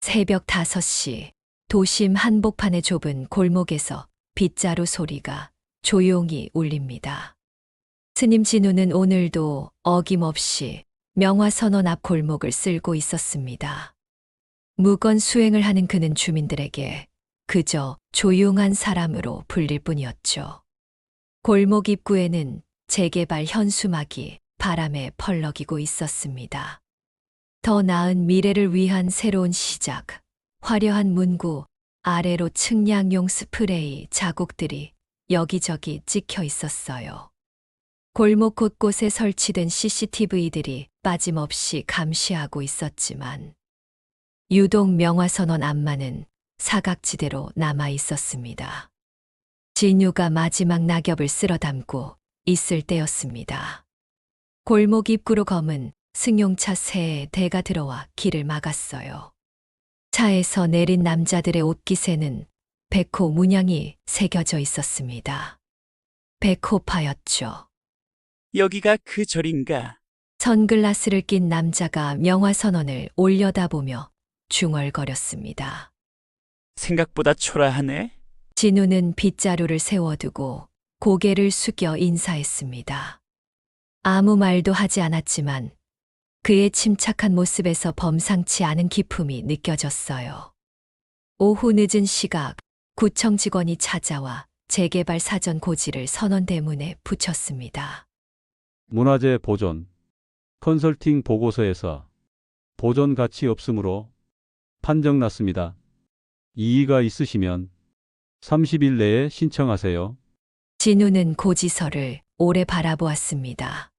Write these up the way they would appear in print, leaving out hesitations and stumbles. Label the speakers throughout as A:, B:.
A: 새벽 5시 도심 한복판의 좁은 골목에서 빗자루 소리가 조용히 울립니다. 스님 진우는 오늘도 어김없이 명화선언 앞 골목을 쓸고 있었습니다. 무건 수행을 하는 그는 주민들에게 그저 조용한 사람으로 불릴 뿐이었죠. 골목 입구에는 재개발 현수막이 바람에 펄럭이고 있었습니다. 더 나은 미래를 위한 새로운 시작, 화려한 문구, 아래로 측량용 스프레이 자국들이 여기저기 찍혀 있었어요. 골목 곳곳에 설치된 CCTV들이 빠짐없이 감시하고 있었지만 유독 명화선언 앞만은 사각지대로 남아 있었습니다. 진유가 마지막 낙엽을 쓸어 담고 있을 때였습니다. 골목 입구로 검은 승용차 세 대가 들어와 길을 막았어요. 차에서 내린 남자들의 옷깃에는 백호 문양이 새겨져 있었습니다. 백호파였죠.
B: 여기가 그 절인가?
A: 선글라스를 낀 남자가 명화선언을 올려다보며 중얼거렸습니다.
B: 생각보다 초라하네.
A: 진우는 빗자루를 세워두고 고개를 숙여 인사했습니다. 아무 말도 하지 않았지만 그의 침착한 모습에서 범상치 않은 기품이 느껴졌어요. 오후 늦은 시각 구청 직원이 찾아와 재개발 사전 고지를 선언대문에 붙였습니다.
C: 문화재 보존, 컨설팅 보고서에서 보존 가치 없으므로 판정 났습니다. 이의가 있으시면 30일 내에 신청하세요.
A: 진우는 고지서를 오래 바라보았습니다.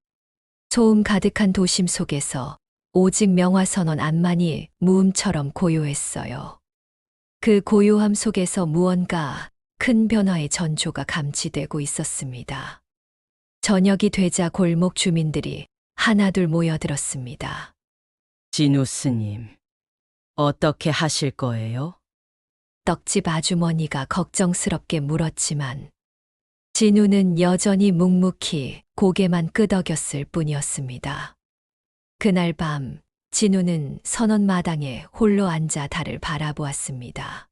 A: 소음 가득한 도심 속에서 오직 명화선언 앞만이 무음처럼 고요했어요. 그 고요함 속에서 무언가 큰 변화의 전조가 감지되고 있었습니다. 저녁이 되자 골목 주민들이 하나둘 모여들었습니다.
D: 진우 스님, 어떻게 하실 거예요?
A: 떡집 아주머니가 걱정스럽게 물었지만 진우는 여전히 묵묵히 고개만 끄덕였을 뿐이었습니다. 그날 밤 진우는 선언마당에 홀로 앉아 달을 바라보았습니다.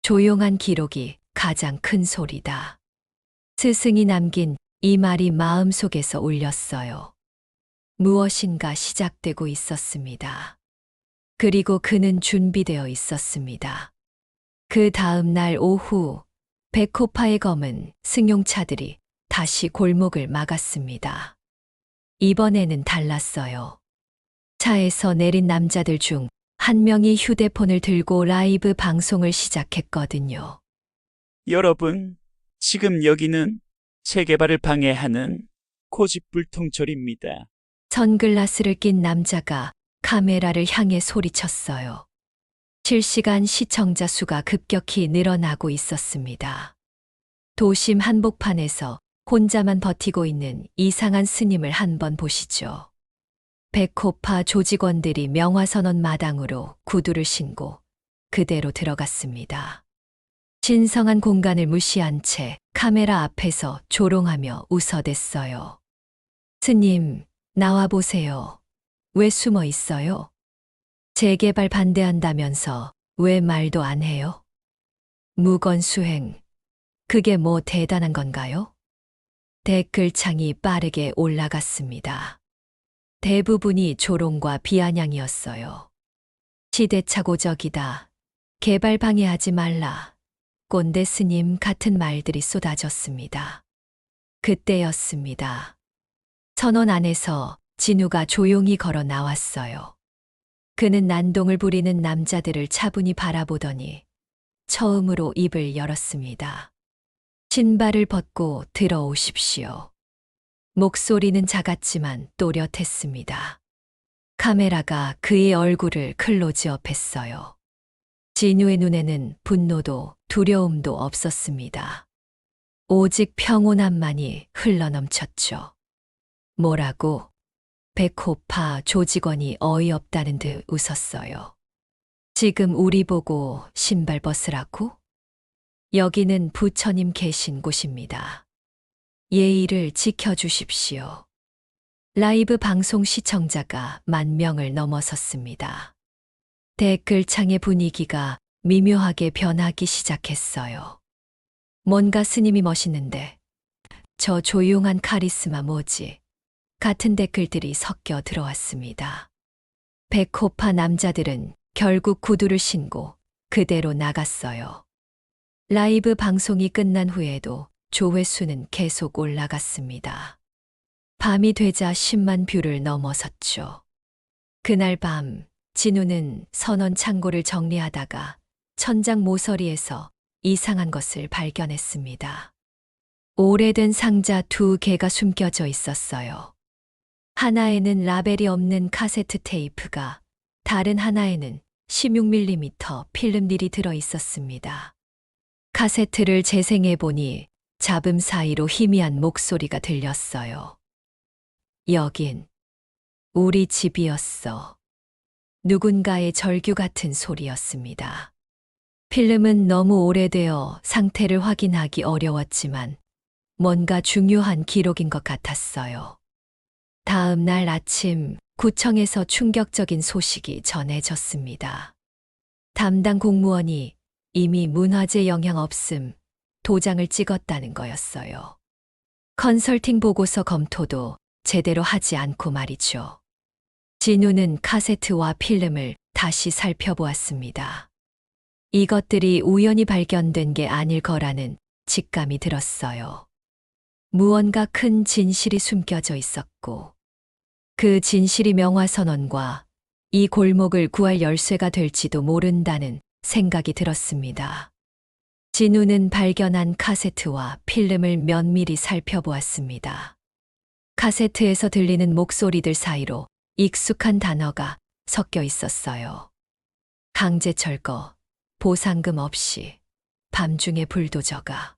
A: 조용한 기록이 가장 큰 소리다. 스승이 남긴 이 말이 마음속에서 울렸어요. 무엇인가 시작되고 있었습니다. 그리고 그는 준비되어 있었습니다. 그 다음 날 오후 백호파의 검은 승용차들이 다시 골목을 막았습니다. 이번에는 달랐어요. 차에서 내린 남자들 중 한 명이 휴대폰을 들고 라이브 방송을 시작했거든요.
B: 여러분, 지금 여기는 재개발을 방해하는 고집불통절입니다.
A: 선글라스를 낀 남자가 카메라를 향해 소리쳤어요. 실시간 시청자 수가 급격히 늘어나고 있었습니다. 도심 한복판에서 혼자만 버티고 있는 이상한 스님을 한번 보시죠. 백호파 조직원들이 명화선언 마당으로 구두를 신고 그대로 들어갔습니다. 신성한 공간을 무시한 채 카메라 앞에서 조롱하며 웃어댔어요. 스님, 나와 보세요. 왜 숨어 있어요? 재개발 반대한다면서 왜 말도 안 해요? 무건수행, 그게 뭐 대단한 건가요? 댓글창이 빠르게 올라갔습니다. 대부분이 조롱과 비아냥이었어요. 시대착오적이다. 개발 방해하지 말라. 꼰대 스님 같은 말들이 쏟아졌습니다. 그때였습니다. 선언 안에서 진우가 조용히 걸어 나왔어요. 그는 난동을 부리는 남자들을 차분히 바라보더니 처음으로 입을 열었습니다. 신발을 벗고 들어오십시오. 목소리는 작았지만 또렷했습니다. 카메라가 그의 얼굴을 클로즈업했어요. 진우의 눈에는 분노도 두려움도 없었습니다. 오직 평온함만이 흘러넘쳤죠. 뭐라고? 백호파 조직원이 어이없다는 듯 웃었어요. 지금 우리 보고 신발 벗으라고? 여기는 부처님 계신 곳입니다. 예의를 지켜주십시오. 라이브 방송 시청자가 10,000명을 넘어섰습니다. 댓글창의 분위기가 미묘하게 변하기 시작했어요. 뭔가 스님이 멋있는데 저 조용한 카리스마 뭐지? 같은 댓글들이 섞여 들어왔습니다. 백호파 남자들은 결국 구두를 신고 그대로 나갔어요. 라이브 방송이 끝난 후에도 조회수는 계속 올라갔습니다. 밤이 되자 10만 뷰를 넘어섰죠. 그날 밤 진우는 선원 창고를 정리하다가 천장 모서리에서 이상한 것을 발견했습니다. 오래된 상자 2개가 숨겨져 있었어요. 하나에는 라벨이 없는 카세트 테이프가, 다른 하나에는 16mm 필름릴이 들어 있었습니다. 카세트를 재생해 보니 잡음 사이로 희미한 목소리가 들렸어요. 여긴 우리 집이었어. 누군가의 절규 같은 소리였습니다. 필름은 너무 오래되어 상태를 확인하기 어려웠지만 뭔가 중요한 기록인 것 같았어요. 다음 날 아침 구청에서 충격적인 소식이 전해졌습니다. 담당 공무원이 이미 문화재 영향 없음 도장을 찍었다는 거였어요. 컨설팅 보고서 검토도 제대로 하지 않고 말이죠. 진우는 카세트와 필름을 다시 살펴보았습니다. 이것들이 우연히 발견된 게 아닐 거라는 직감이 들었어요. 무언가 큰 진실이 숨겨져 있었고, 그 진실이 명화선언과 이 골목을 구할 열쇠가 될지도 모른다는 생각이 들었습니다. 진우는 발견한 카세트와 필름을 면밀히 살펴보았습니다. 카세트에서 들리는 목소리들 사이로 익숙한 단어가 섞여 있었어요. 강제 철거, 보상금 없이, 밤중에 불도저가.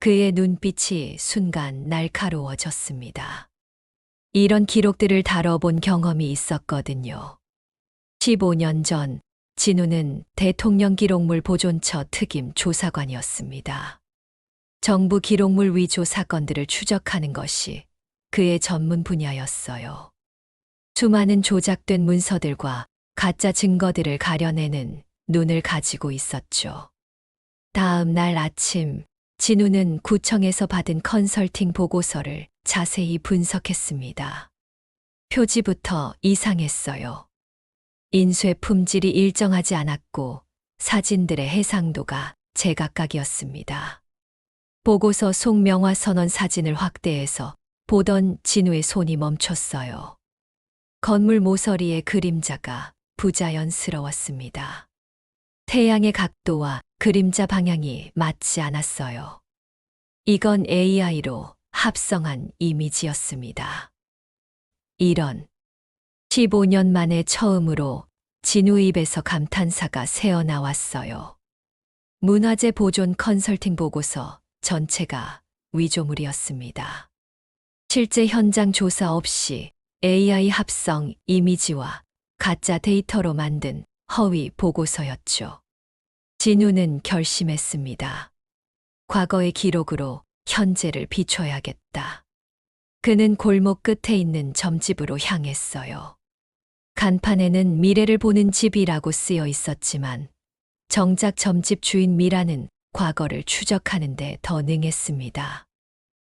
A: 그의 눈빛이 순간 날카로워졌습니다. 이런 기록들을 다뤄본 경험이 있었거든요. 15년 전 진우는 대통령 기록물 보존처 특임 조사관이었습니다. 정부 기록물 위조 사건들을 추적하는 것이 그의 전문 분야였어요. 수많은 조작된 문서들과 가짜 증거들을 가려내는 눈을 가지고 있었죠. 다음 날 아침 진우는 구청에서 받은 컨설팅 보고서를 자세히 분석했습니다. 표지부터 이상했어요. 인쇄 품질이 일정하지 않았고 사진들의 해상도가 제각각이었습니다. 보고서 속 명화 선언 사진을 확대해서 보던 진우의 손이 멈췄어요. 건물 모서리의 그림자가 부자연스러웠습니다. 태양의 각도와 그림자 방향이 맞지 않았어요. 이건 AI로 합성한 이미지였습니다. 이런 15년 만에 처음으로 진우 입에서 감탄사가 새어나왔어요. 문화재 보존 컨설팅 보고서 전체가 위조물이었습니다. 실제 현장 조사 없이 AI 합성 이미지와 가짜 데이터로 만든 허위 보고서였죠. 진우는 결심했습니다. 과거의 기록으로 현재를 비춰야겠다. 그는 골목 끝에 있는 점집으로 향했어요. 간판에는 미래를 보는 집이라고 쓰여 있었지만 정작 점집 주인 미라는 과거를 추적하는 데 더 능했습니다.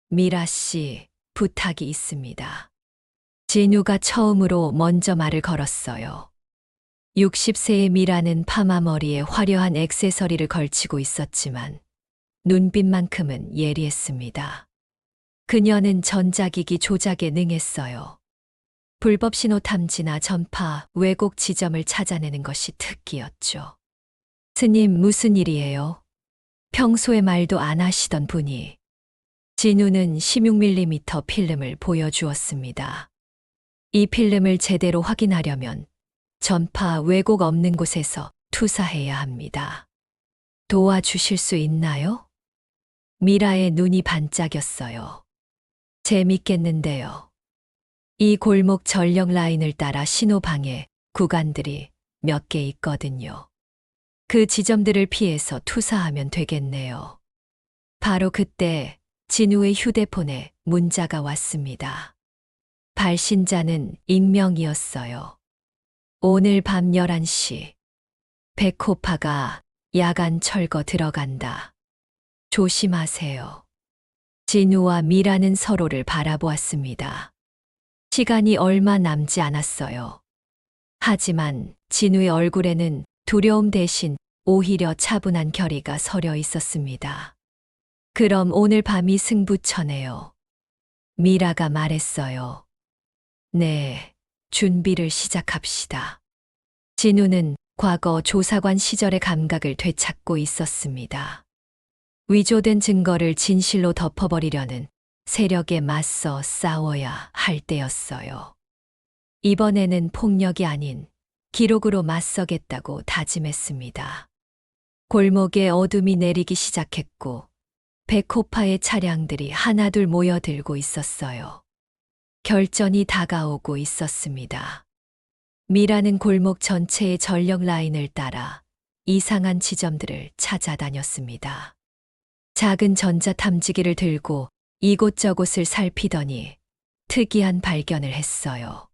A: 미라 씨, 부탁이 있습니다. 진우가 처음으로 먼저 말을 걸었어요. 60세의 미라는 파마머리에 화려한 액세서리를 걸치고 있었지만 눈빛만큼은 예리했습니다. 그녀는 전자기기 조작에 능했어요. 불법 신호 탐지나 전파, 왜곡 지점을 찾아내는 것이 특기였죠. 스님, 무슨 일이에요? 평소에 말도 안 하시던 분이. 진우는 16mm 필름을 보여주었습니다. 이 필름을 제대로 확인하려면 전파 왜곡 없는 곳에서 투사해야 합니다. 도와주실 수 있나요? 미라의 눈이 반짝였어요. 재밌겠는데요. 이 골목 전력 라인을 따라 신호방해 구간들이 몇 개 있거든요. 그 지점들을 피해서 투사하면 되겠네요. 바로 그때 진우의 휴대폰에 문자가 왔습니다. 발신자는 익명이었어요. 오늘 밤 11시. 백호파가 야간 철거 들어간다. 조심하세요. 진우와 미라는 서로를 바라보았습니다. 시간이 얼마 남지 않았어요. 하지만 진우의 얼굴에는 두려움 대신 오히려 차분한 결의가 서려 있었습니다. 그럼 오늘 밤이 승부처네요. 미라가 말했어요. 네, 준비를 시작합시다. 진우는 과거 조사관 시절의 감각을 되찾고 있었습니다. 위조된 증거를 진실로 덮어버리려는 세력에 맞서 싸워야 할 때였어요. 이번에는 폭력이 아닌 기록으로 맞서겠다고 다짐했습니다. 골목에 어둠이 내리기 시작했고 백호파의 차량들이 하나둘 모여들고 있었어요. 결전이 다가오고 있었습니다. 미라는 골목 전체의 전력 라인을 따라 이상한 지점들을 찾아다녔습니다. 작은 전자탐지기를 들고 이곳저곳을 살피더니 특이한 발견을 했어요.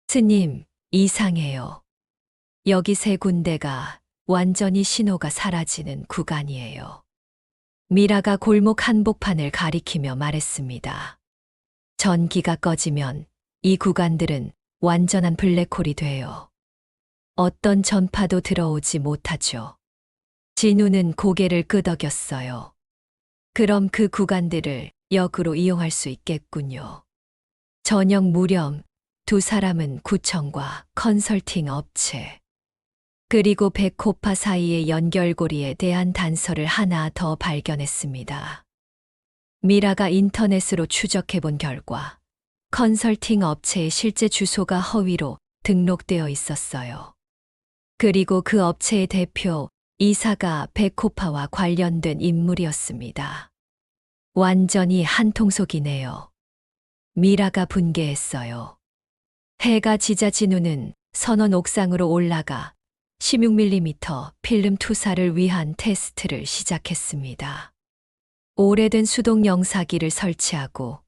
A: 스님, 이상해요. 여기 세 군데가 완전히 신호가 사라지는 구간이에요. 미라가 골목 한복판을 가리키며 말했습니다. 전기가 꺼지면 이 구간들은 완전한 블랙홀이 돼요. 어떤 전파도 들어오지 못하죠. 진우는 고개를 끄덕였어요. 그럼 그 구간들을 역으로 이용할 수 있겠군요. 저녁 무렵 두 사람은 구청과 컨설팅 업체, 그리고 백호파 사이의 연결고리에 대한 단서를 하나 더 발견했습니다. 미라가 인터넷으로 추적해본 결과 컨설팅 업체의 실제 주소가 허위로 등록되어 있었어요. 그리고 그 업체의 대표 이사가 백호파와 관련된 인물이었습니다. 완전히 한통속이네요. 미라가 분개했어요. 해가 지자 진우는 선원 옥상으로 올라가 16mm 필름 투사를 위한 테스트를 시작했습니다. 오래된 수동 영사기를 설치하고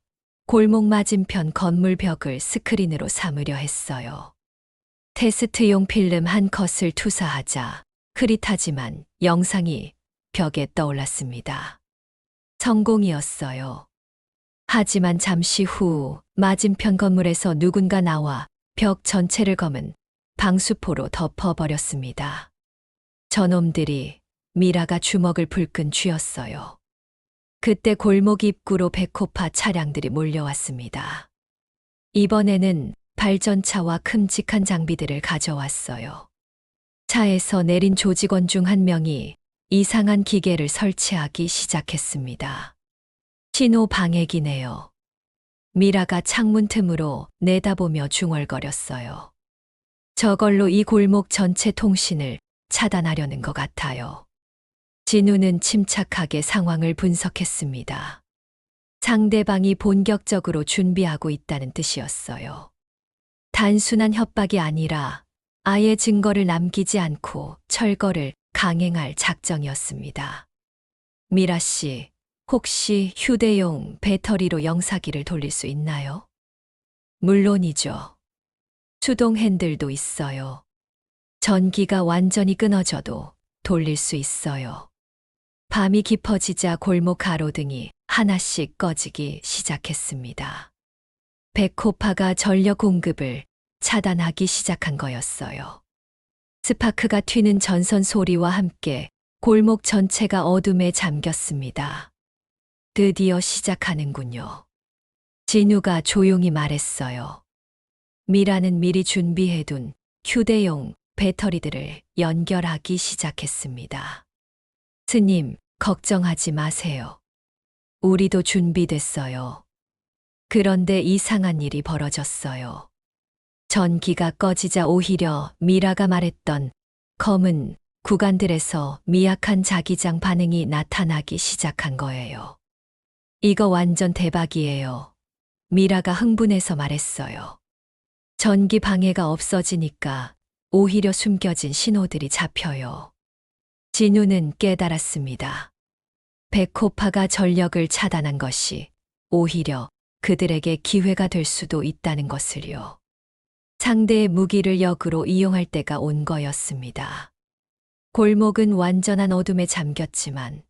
A: 골목 맞은편 건물 벽을 스크린으로 삼으려 했어요. 테스트용 필름 한 컷을 투사하자 흐릿하지만 영상이 벽에 떠올랐습니다. 성공이었어요. 하지만 잠시 후 맞은편 건물에서 누군가 나와 벽 전체를 검은 방수포로 덮어버렸습니다. 저놈들이 미라가 주먹을 불끈 쥐었어요. 그때 골목 입구로 백호파 차량들이 몰려왔습니다. 이번에는 발전차와 큼직한 장비들을 가져왔어요. 차에서 내린 조직원 중 한 명이 이상한 기계를 설치하기 시작했습니다. 신호 방해기네요. 미라가 창문 틈으로 내다보며 중얼거렸어요. 저걸로 이 골목 전체 통신을 차단하려는 것 같아요. 진우는 침착하게 상황을 분석했습니다. 상대방이 본격적으로 준비하고 있다는 뜻이었어요. 단순한 협박이 아니라 아예 증거를 남기지 않고 철거를 강행할 작정이었습니다. 미라 씨, 혹시 휴대용 배터리로 영사기를 돌릴 수 있나요? 물론이죠. 수동 핸들도 있어요. 전기가 완전히 끊어져도 돌릴 수 있어요. 밤이 깊어지자 골목 가로등이 하나씩 꺼지기 시작했습니다. 백호파가 전력 공급을 차단하기 시작한 거였어요. 스파크가 튀는 전선 소리와 함께 골목 전체가 어둠에 잠겼습니다. 드디어 시작하는군요. 진우가 조용히 말했어요. 미라는 미리 준비해둔 휴대용 배터리들을 연결하기 시작했습니다. 스님, 걱정하지 마세요. 우리도 준비됐어요. 그런데 이상한 일이 벌어졌어요. 전기가 꺼지자 오히려 미라가 말했던 검은 구간들에서 미약한 자기장 반응이 나타나기 시작한 거예요. 이거 완전 대박이에요. 미라가 흥분해서 말했어요. 전기 방해가 없어지니까 오히려 숨겨진 신호들이 잡혀요. 진우는 깨달았습니다. 백호파가 전력을 차단한 것이 오히려 그들에게 기회가 될 수도 있다는 것을요. 상대의 무기를 역으로 이용할 때가 온 거였습니다. 골목은 완전한 어둠에 잠겼지만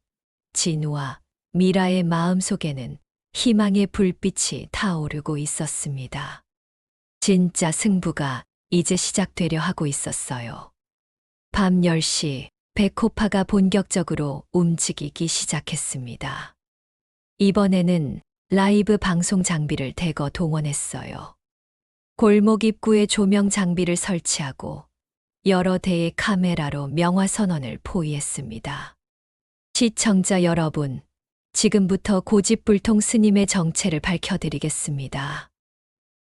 A: 진우와 미라의 마음속에는 희망의 불빛이 타오르고 있었습니다. 진짜 승부가 이제 시작되려 하고 있었어요. 밤 10시 백호파가 본격적으로 움직이기 시작했습니다. 이번에는 라이브 방송 장비를 대거 동원했어요. 골목 입구에 조명 장비를 설치하고 여러 대의 카메라로 명화 선언을 포위했습니다. 시청자 여러분, 지금부터 고집불통 스님의 정체를 밝혀드리겠습니다.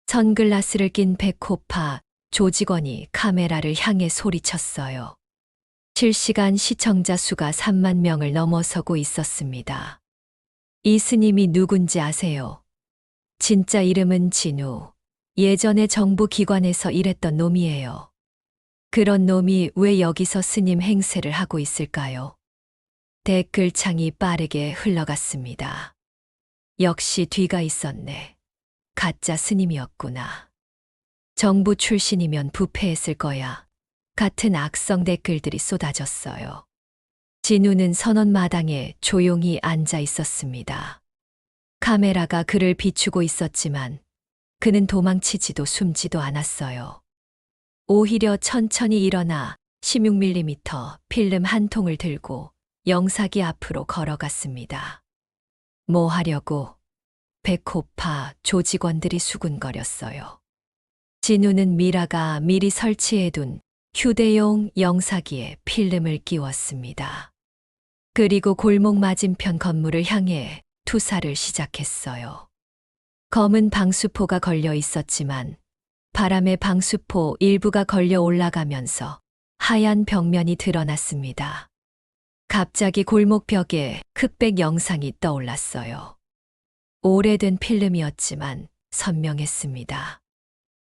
A: 선글라스를 낀 백호파 조직원이 카메라를 향해 소리쳤어요. 실시간 시청자 수가 3만 명을 넘어서고 있었습니다. 이 스님이 누군지 아세요? 진짜 이름은 진우. 예전에 정부 기관에서 일했던 놈이에요. 그런 놈이 왜 여기서 스님 행세를 하고 있을까요? 댓글창이 빠르게 흘러갔습니다. 역시 뒤가 있었네. 가짜 스님이었구나. 정부 출신이면 부패했을 거야. 같은 악성 댓글들이 쏟아졌어요. 진우는 선언마당에 조용히 앉아 있었습니다. 카메라가 그를 비추고 있었지만 그는 도망치지도 숨지도 않았어요. 오히려 천천히 일어나 16mm 필름 한 통을 들고 영사기 앞으로 걸어갔습니다. 뭐 하려고? 백호파 조직원들이 수군거렸어요. 진우는 미라가 미리 설치해둔 휴대용 영사기에 필름을 끼웠습니다. 그리고 골목 맞은편 건물을 향해 투사를 시작했어요. 검은 방수포가 걸려 있었지만 바람에 방수포 일부가 걸려 올라가면서 하얀 벽면이 드러났습니다. 갑자기 골목벽에 흑백 영상이 떠올랐어요. 오래된 필름이었지만 선명했습니다.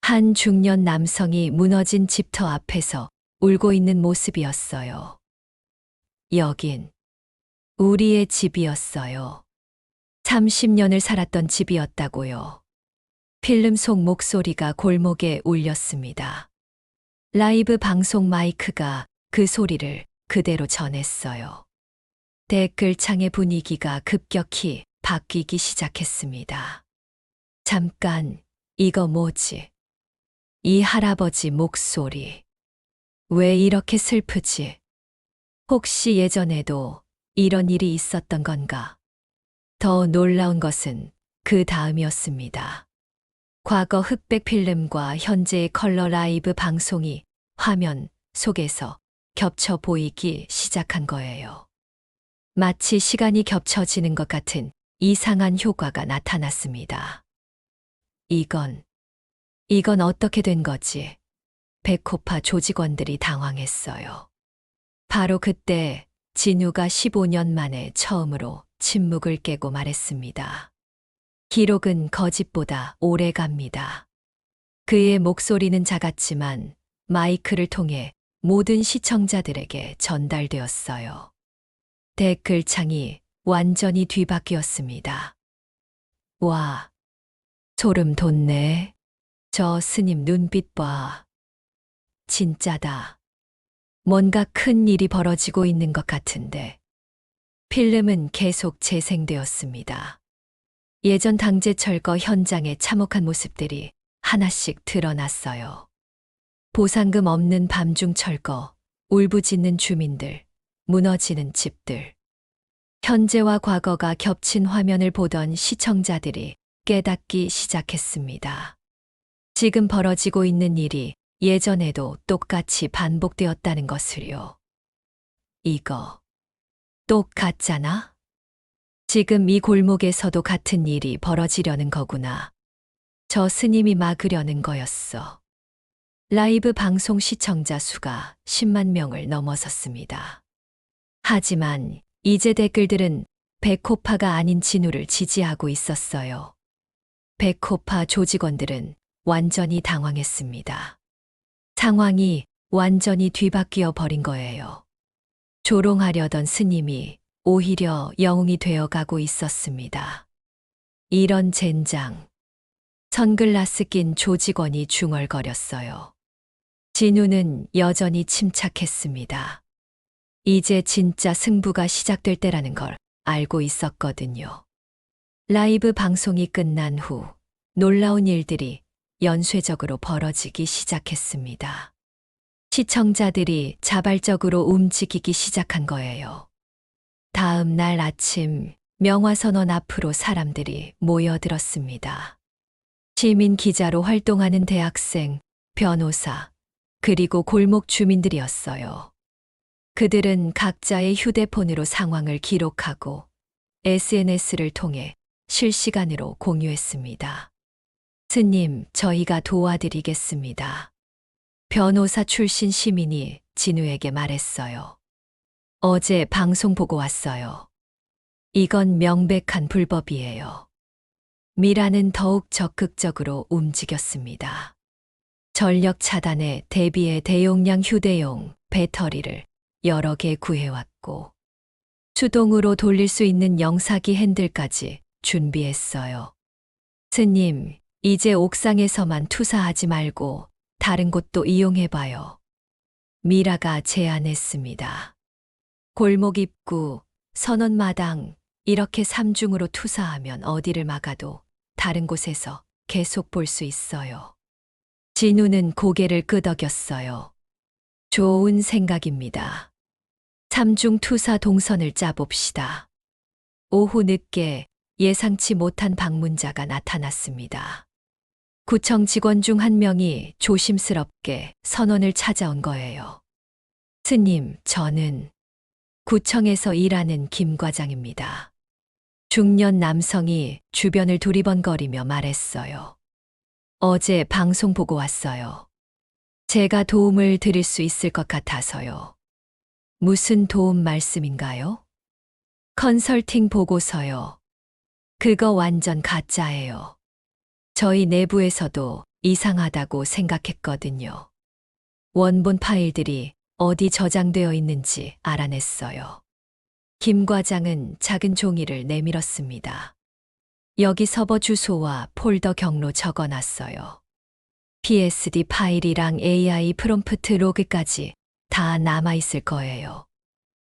A: 한 중년 남성이 무너진 집터 앞에서 울고 있는 모습이었어요. 여긴 우리의 집이었어요. 30년을 살았던 집이었다고요. 필름 속 목소리가 골목에 울렸습니다. 라이브 방송 마이크가 그 소리를 그대로 전했어요. 댓글창의 분위기가 급격히 바뀌기 시작했습니다. 잠깐, 이거 뭐지? 이 할아버지 목소리. 왜 이렇게 슬프지? 혹시 예전에도 이런 일이 있었던 건가? 더 놀라운 것은 그 다음이었습니다. 과거 흑백 필름과 현재의 컬러 라이브 방송이 화면 속에서 겹쳐 보이기 시작한 거예요. 마치 시간이 겹쳐지는 것 같은 이상한 효과가 나타났습니다. 이건 어떻게 된 거지? 백호파 조직원들이 당황했어요. 바로 그때 진우가 15년 만에 처음으로 침묵을 깨고 말했습니다. 기록은 거짓보다 오래 갑니다. 그의 목소리는 작았지만 마이크를 통해 모든 시청자들에게 전달되었어요. 댓글창이 완전히 뒤바뀌었습니다. 와, 소름 돋네. 저 스님 눈빛 봐. 진짜다. 뭔가 큰 일이 벌어지고 있는 것 같은데. 필름은 계속 재생되었습니다. 예전 당제철거 현장의 참혹한 모습들이 하나씩 드러났어요. 보상금 없는 밤중 철거, 울부짖는 주민들, 무너지는 집들. 현재와 과거가 겹친 화면을 보던 시청자들이 깨닫기 시작했습니다. 지금 벌어지고 있는 일이 예전에도 똑같이 반복되었다는 것을요. 이거 똑같잖아? 지금 이 골목에서도 같은 일이 벌어지려는 거구나. 저 스님이 막으려는 거였어. 라이브 방송 시청자 수가 10만 명을 넘어섰습니다. 하지만 이제 댓글들은 백호파가 아닌 진우를 지지하고 있었어요. 백호파 조직원들은 완전히 당황했습니다. 상황이 완전히 뒤바뀌어 버린 거예요. 조롱하려던 스님이 오히려 영웅이 되어 가고 있었습니다. 이런 젠장. 선글라스 낀 조직원이 중얼거렸어요. 진우는 여전히 침착했습니다. 이제 진짜 승부가 시작될 때라는 걸 알고 있었거든요. 라이브 방송이 끝난 후 놀라운 일들이 연쇄적으로 벌어지기 시작했습니다. 시청자들이 자발적으로 움직이기 시작한 거예요. 다음 날 아침 명화선언 앞으로 사람들이 모여들었습니다. 시민 기자로 활동하는 대학생, 변호사, 그리고 골목 주민들이었어요. 그들은 각자의 휴대폰으로 상황을 기록하고 SNS를 통해 실시간으로 공유했습니다. 스님, 저희가 도와드리겠습니다. 변호사 출신 시민이 진우에게 말했어요. 어제 방송 보고 왔어요. 이건 명백한 불법이에요. 미라는 더욱 적극적으로 움직였습니다. 전력 차단에 대비해 대용량 휴대용 배터리를 여러 개 구해왔고, 수동으로 돌릴 수 있는 영사기 핸들까지 준비했어요. 스님, 이제 옥상에서만 투사하지 말고 다른 곳도 이용해봐요. 미라가 제안했습니다. 골목 입구, 선언마당, 이렇게 삼중으로 투사하면 어디를 막아도 다른 곳에서 계속 볼 수 있어요. 진우는 고개를 끄덕였어요. 좋은 생각입니다. 삼중 투사 동선을 짜봅시다. 오후 늦게 예상치 못한 방문자가 나타났습니다. 구청 직원 중 한 명이 조심스럽게 선원을 찾아온 거예요. 스님, 저는 구청에서 일하는 김 과장입니다. 중년 남성이 주변을 두리번거리며 말했어요. 어제 방송 보고 왔어요. 제가 도움을 드릴 수 있을 것 같아서요. 무슨 도움 말씀인가요? 컨설팅 보고서요. 그거 완전 가짜예요. 저희 내부에서도 이상하다고 생각했거든요. 원본 파일들이 어디 저장되어 있는지 알아냈어요. 김 과장은 작은 종이를 내밀었습니다. 여기 서버 주소와 폴더 경로 적어놨어요. PSD 파일이랑 AI 프롬프트 로그까지 다 남아있을 거예요.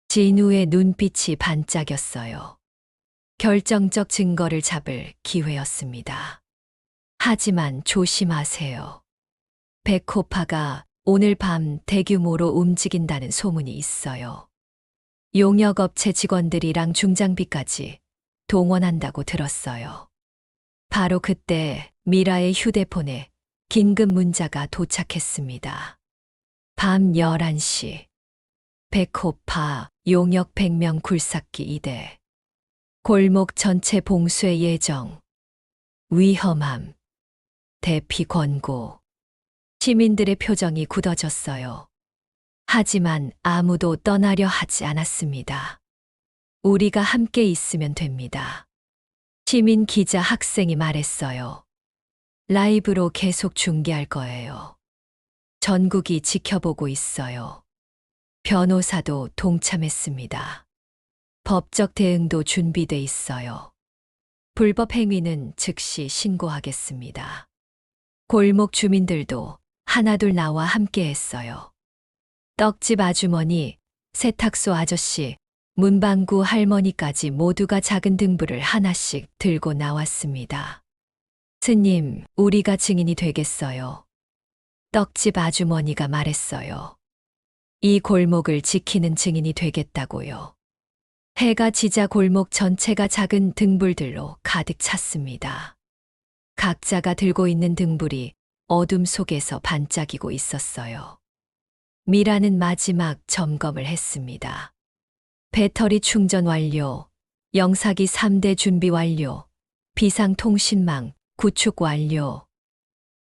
A: 진우의 눈빛이 반짝였어요. 결정적 증거를 잡을 기회였습니다. 하지만 조심하세요. 백호파가 오늘 밤 대규모로 움직인다는 소문이 있어요. 용역업체 직원들이랑 중장비까지 동원한다고 들었어요. 바로 그때 미라의 휴대폰에 긴급 문자가 도착했습니다. 밤 11시. 백호파 용역 100명 굴삭기 2대. 골목 전체 봉쇄 예정. 위험함. 대피 권고. 시민들의 표정이 굳어졌어요. 하지만 아무도 떠나려 하지 않았습니다. 우리가 함께 있으면 됩니다. 시민 기자 학생이 말했어요. 라이브로 계속 중계할 거예요. 전국이 지켜보고 있어요. 변호사도 동참했습니다. 법적 대응도 준비돼 있어요. 불법 행위는 즉시 신고하겠습니다. 골목 주민들도 하나둘 나와 함께 했어요. 떡집 아주머니, 세탁소 아저씨, 문방구 할머니까지 모두가 작은 등불을 하나씩 들고 나왔습니다. 스님, 우리가 증인이 되겠어요. 떡집 아주머니가 말했어요. 이 골목을 지키는 증인이 되겠다고요. 해가 지자 골목 전체가 작은 등불들로 가득 찼습니다. 각자가 들고 있는 등불이 어둠 속에서 반짝이고 있었어요. 미라는 마지막 점검을 했습니다. 배터리 충전 완료, 영사기 3대 준비 완료, 비상통신망 구축 완료.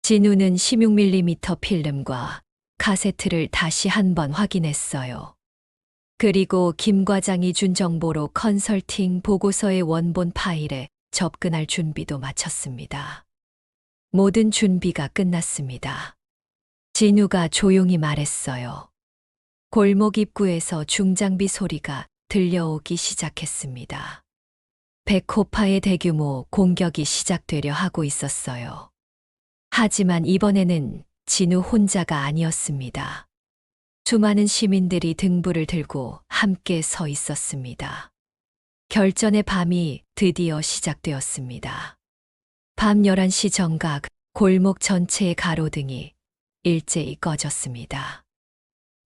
A: 진우는 16mm 필름과 카세트를 다시 한번 확인했어요. 그리고 김 과장이 준 정보로 컨설팅 보고서의 원본 파일에 접근할 준비도 마쳤습니다. 모든 준비가 끝났습니다. 진우가 조용히 말했어요. 골목 입구에서 중장비 소리가 들려오기 시작했습니다. 백호파의 대규모 공격이 시작되려 하고 있었어요. 하지만 이번에는 진우 혼자가 아니었습니다. 수많은 시민들이 등불을 들고 함께 서 있었습니다. 결전의 밤이 드디어 시작되었습니다. 밤 11시 정각 골목 전체의 가로등이 일제히 꺼졌습니다.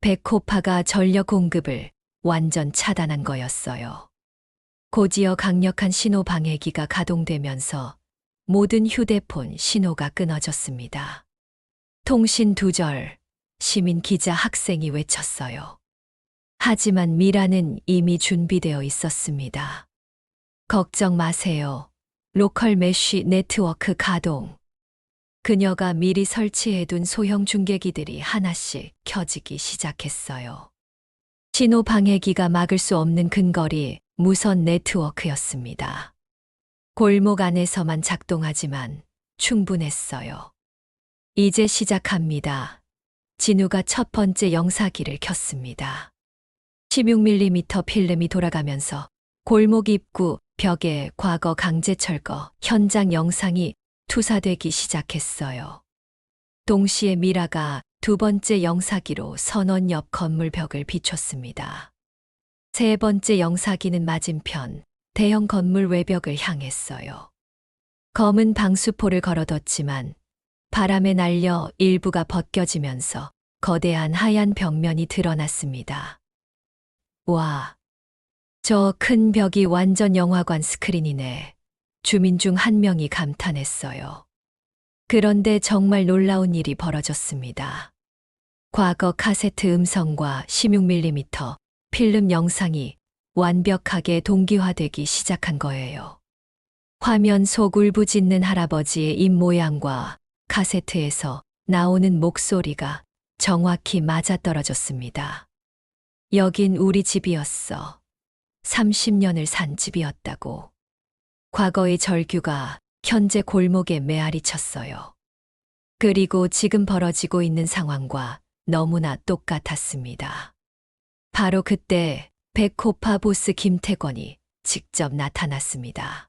A: 백호파가 전력 공급을 완전 차단한 거였어요. 곧이어 강력한 신호 방해기가 가동되면서 모든 휴대폰 신호가 끊어졌습니다. 통신 두절, 시민 기자 학생이 외쳤어요. 하지만 미라는 이미 준비되어 있었습니다. 걱정 마세요. 로컬 메쉬 네트워크 가동. 그녀가 미리 설치해둔 소형 중계기들이 하나씩 켜지기 시작했어요. 신호 방해기가 막을 수 없는 근거리 무선 네트워크였습니다. 골목 안에서만 작동하지만 충분했어요. 이제 시작합니다. 진우가 첫 번째 영사기를 켰습니다. 16mm 필름이 돌아가면서 골목 입구 벽에 과거 강제철거 현장 영상이 투사되기 시작했어요. 동시에 미라가 두 번째 영사기로 선원 옆 건물 벽을 비췄습니다. 세 번째 영사기는 맞은편 대형 건물 외벽을 향했어요. 검은 방수포를 걸어뒀지만 바람에 날려 일부가 벗겨지면서 거대한 하얀 벽면이 드러났습니다. 와, 저 큰 벽이 완전 영화관 스크린이네. 주민 중 한 명이 감탄했어요. 그런데 정말 놀라운 일이 벌어졌습니다. 과거 카세트 음성과 16mm 필름 영상이 완벽하게 동기화되기 시작한 거예요. 화면 속 울부짖는 할아버지의 입 모양과 카세트에서 나오는 목소리가 정확히 맞아떨어졌습니다. 여긴 우리 집이었어. 30년을 산 집이었다고. 과거의 절규가 현재 골목에 메아리 쳤어요. 그리고 지금 벌어지고 있는 상황과 너무나 똑같았습니다. 바로 그때 백호파 보스 김태권이 직접 나타났습니다.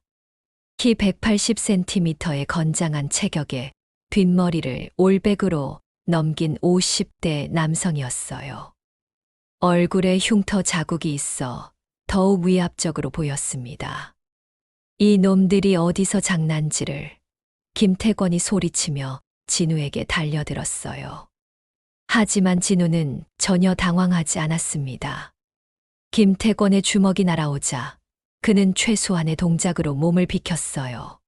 A: 키 180cm의 건장한 체격에 뒷머리를 올백으로 넘긴 50대 남성이었어요. 얼굴에 흉터 자국이 있어 더욱 위압적으로 보였습니다. 이 놈들이 어디서 장난질을, 김태권이 소리치며 진우에게 달려들었어요. 하지만 진우는 전혀 당황하지 않았습니다. 김태권의 주먹이 날아오자 그는 최소한의 동작으로 몸을 비켰어요.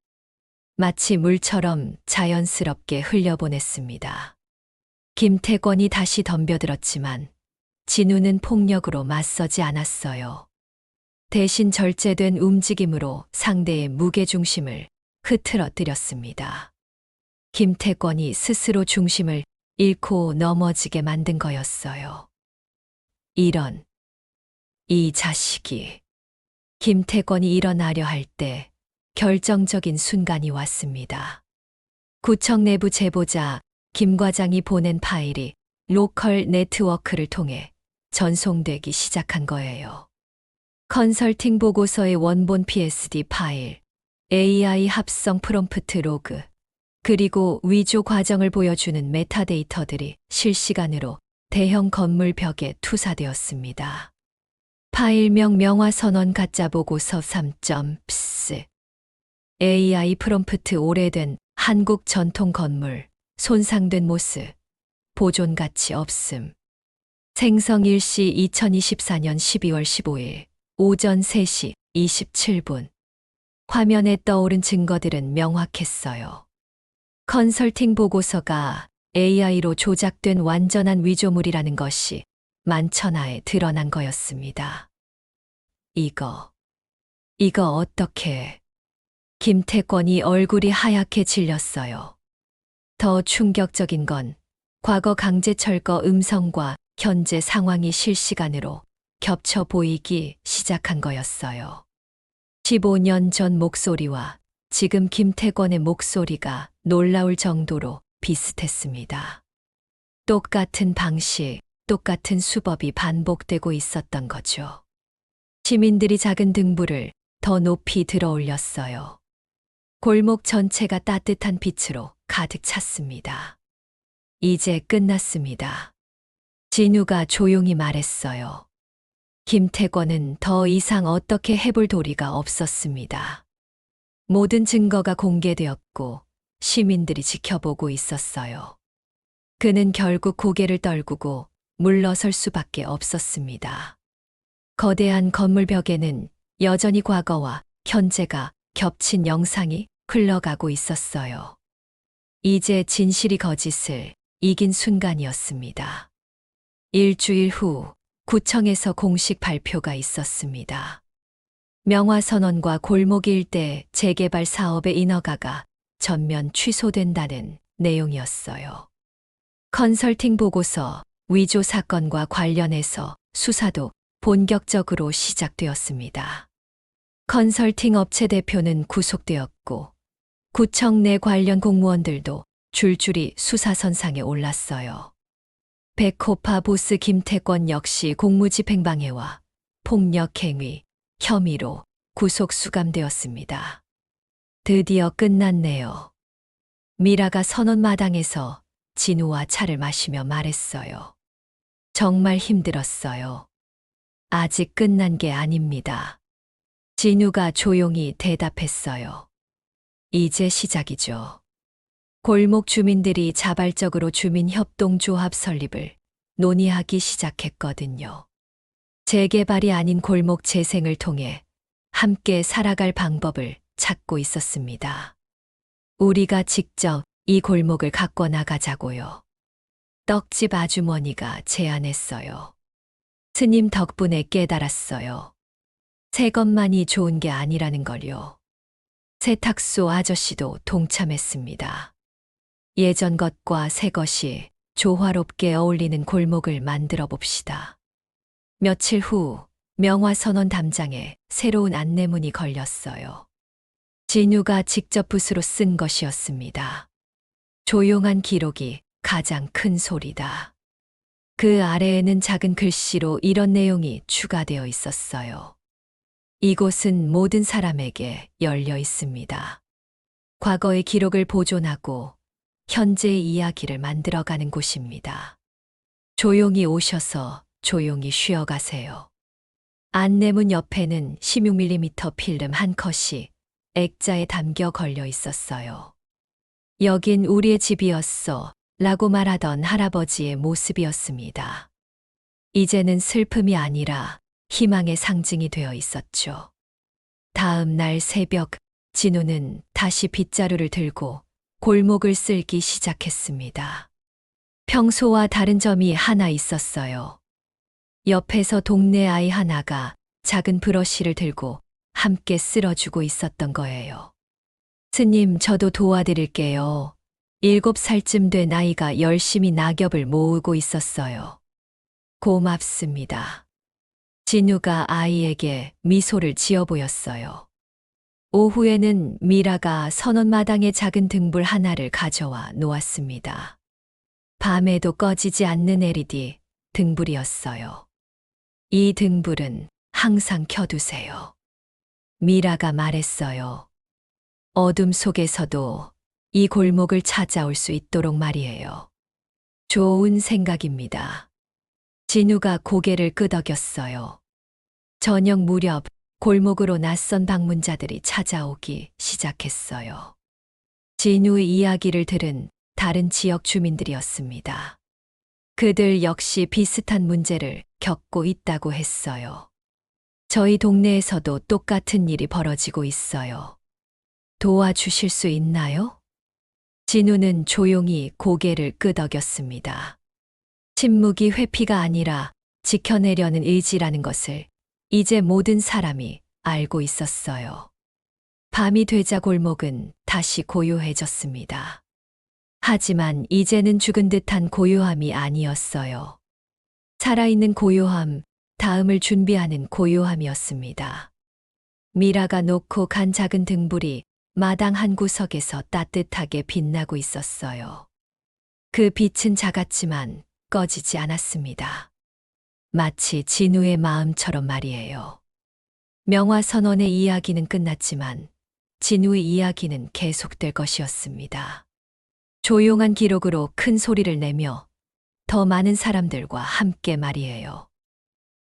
A: 마치 물처럼 자연스럽게 흘려보냈습니다. 김태권이 다시 덤벼들었지만 진우는 폭력으로 맞서지 않았어요. 대신 절제된 움직임으로 상대의 무게중심을 흐트러뜨렸습니다. 김태권이 스스로 중심을 잃고 넘어지게 만든 거였어요. 이 자식이. 김태권이 일어나려 할 때 결정적인 순간이 왔습니다. 구청 내부 제보자 김 과장이 보낸 파일이 로컬 네트워크를 통해 전송되기 시작한 거예요. 컨설팅 보고서의 원본 PSD 파일, AI 합성 프롬프트 로그, 그리고 위조 과정을 보여주는 메타데이터들이 실시간으로 대형 건물 벽에 투사되었습니다. 파일명 명화선언 가짜 보고서 3.ps AI 프롬프트 오래된 한국 전통 건물, 손상된 모습, 보존 가치 없음. 생성 일시 2024년 12월 15일 오전 3시 27분. 화면에 떠오른 증거들은 명확했어요. 컨설팅 보고서가 AI로 조작된 완전한 위조물이라는 것이 만천하에 드러난 거였습니다. 이거 어떻게... 김태권이 얼굴이 하얗게 질렸어요. 더 충격적인 건 과거 강제철거 음성과 현재 상황이 실시간으로 겹쳐 보이기 시작한 거였어요. 15년 전 목소리와 지금 김태권의 목소리가 놀라울 정도로 비슷했습니다. 똑같은 방식, 똑같은 수법이 반복되고 있었던 거죠. 시민들이 작은 등불을 더 높이 들어 올렸어요. 골목 전체가 따뜻한 빛으로 가득 찼습니다. 이제 끝났습니다. 진우가 조용히 말했어요. 김태권은 더 이상 어떻게 해볼 도리가 없었습니다. 모든 증거가 공개되었고 시민들이 지켜보고 있었어요. 그는 결국 고개를 떨구고 물러설 수밖에 없었습니다. 거대한 건물 벽에는 여전히 과거와 현재가 겹친 영상이 흘러가고 있었어요. 이제 진실이 거짓을 이긴 순간이었습니다. 일주일 후 구청에서 공식 발표가 있었습니다. 명화선언과 골목 일대 재개발 사업의 인허가가 전면 취소된다는 내용이었어요. 컨설팅 보고서 위조 사건과 관련해서 수사도 본격적으로 시작되었습니다. 컨설팅 업체 대표는 구속되었고 구청 내 관련 공무원들도 줄줄이 수사선상에 올랐어요. 백호파 보스 김태권 역시 공무집행방해와 폭력행위 혐의로 구속 수감되었습니다. 드디어 끝났네요. 미라가 선언마당에서 진우와 차를 마시며 말했어요. 정말 힘들었어요. 아직 끝난 게 아닙니다. 진우가 조용히 대답했어요. 이제 시작이죠. 골목 주민들이 자발적으로 주민협동조합 설립을 논의하기 시작했거든요. 재개발이 아닌 골목 재생을 통해 함께 살아갈 방법을 찾고 있었습니다. 우리가 직접 이 골목을 가꿔 나가자고요. 떡집 아주머니가 제안했어요. 스님 덕분에 깨달았어요. 새 것만이 좋은 게 아니라는 걸요. 세탁소 아저씨도 동참했습니다. 예전 것과 새 것이 조화롭게 어울리는 골목을 만들어 봅시다. 며칠 후 명화선언 담장에 새로운 안내문이 걸렸어요. 진우가 직접 붓으로 쓴 것이었습니다. 조용한 기록이 가장 큰 소리다. 그 아래에는 작은 글씨로 이런 내용이 추가되어 있었어요. 이곳은 모든 사람에게 열려 있습니다. 과거의 기록을 보존하고 현재의 이야기를 만들어가는 곳입니다. 조용히 오셔서 조용히 쉬어가세요. 안내문 옆에는 16mm 필름 한 컷이 액자에 담겨 걸려 있었어요. 여긴 우리의 집이었어 라고 말하던 할아버지의 모습이었습니다. 이제는 슬픔이 아니라 희망의 상징이 되어 있었죠. 다음 날 새벽, 진우는 다시 빗자루를 들고 골목을 쓸기 시작했습니다. 평소와 다른 점이 하나 있었어요. 옆에서 동네 아이 하나가 작은 브러쉬를 들고 함께 쓸어주고 있었던 거예요. 스님, 저도 도와드릴게요. 7살쯤 된 아이가 열심히 낙엽을 모으고 있었어요. 고맙습니다. 진우가 아이에게 미소를 지어 보였어요. 오후에는 미라가 선언마당에 작은 등불 하나를 가져와 놓았습니다. 밤에도 꺼지지 않는 LED 등불이었어요. 이 등불은 항상 켜두세요. 미라가 말했어요. 어둠 속에서도 이 골목을 찾아올 수 있도록 말이에요. 좋은 생각입니다. 진우가 고개를 끄덕였어요. 저녁 무렵 골목으로 낯선 방문자들이 찾아오기 시작했어요. 진우의 이야기를 들은 다른 지역 주민들이었습니다. 그들 역시 비슷한 문제를 겪고 있다고 했어요. 저희 동네에서도 똑같은 일이 벌어지고 있어요. 도와주실 수 있나요? 진우는 조용히 고개를 끄덕였습니다. 침묵이 회피가 아니라 지켜내려는 의지라는 것을 이제 모든 사람이 알고 있었어요. 밤이 되자 골목은 다시 고요해졌습니다. 하지만 이제는 죽은 듯한 고요함이 아니었어요. 살아있는 고요함, 다음을 준비하는 고요함이었습니다. 미라가 놓고 간 작은 등불이 마당 한 구석에서 따뜻하게 빛나고 있었어요. 그 빛은 작았지만 꺼지지 않았습니다. 마치 진우의 마음처럼 말이에요. 명화선언의 이야기는 끝났지만 진우의 이야기는 계속될 것이었습니다. 조용한 기록으로 큰 소리를 내며 더 많은 사람들과 함께 말이에요.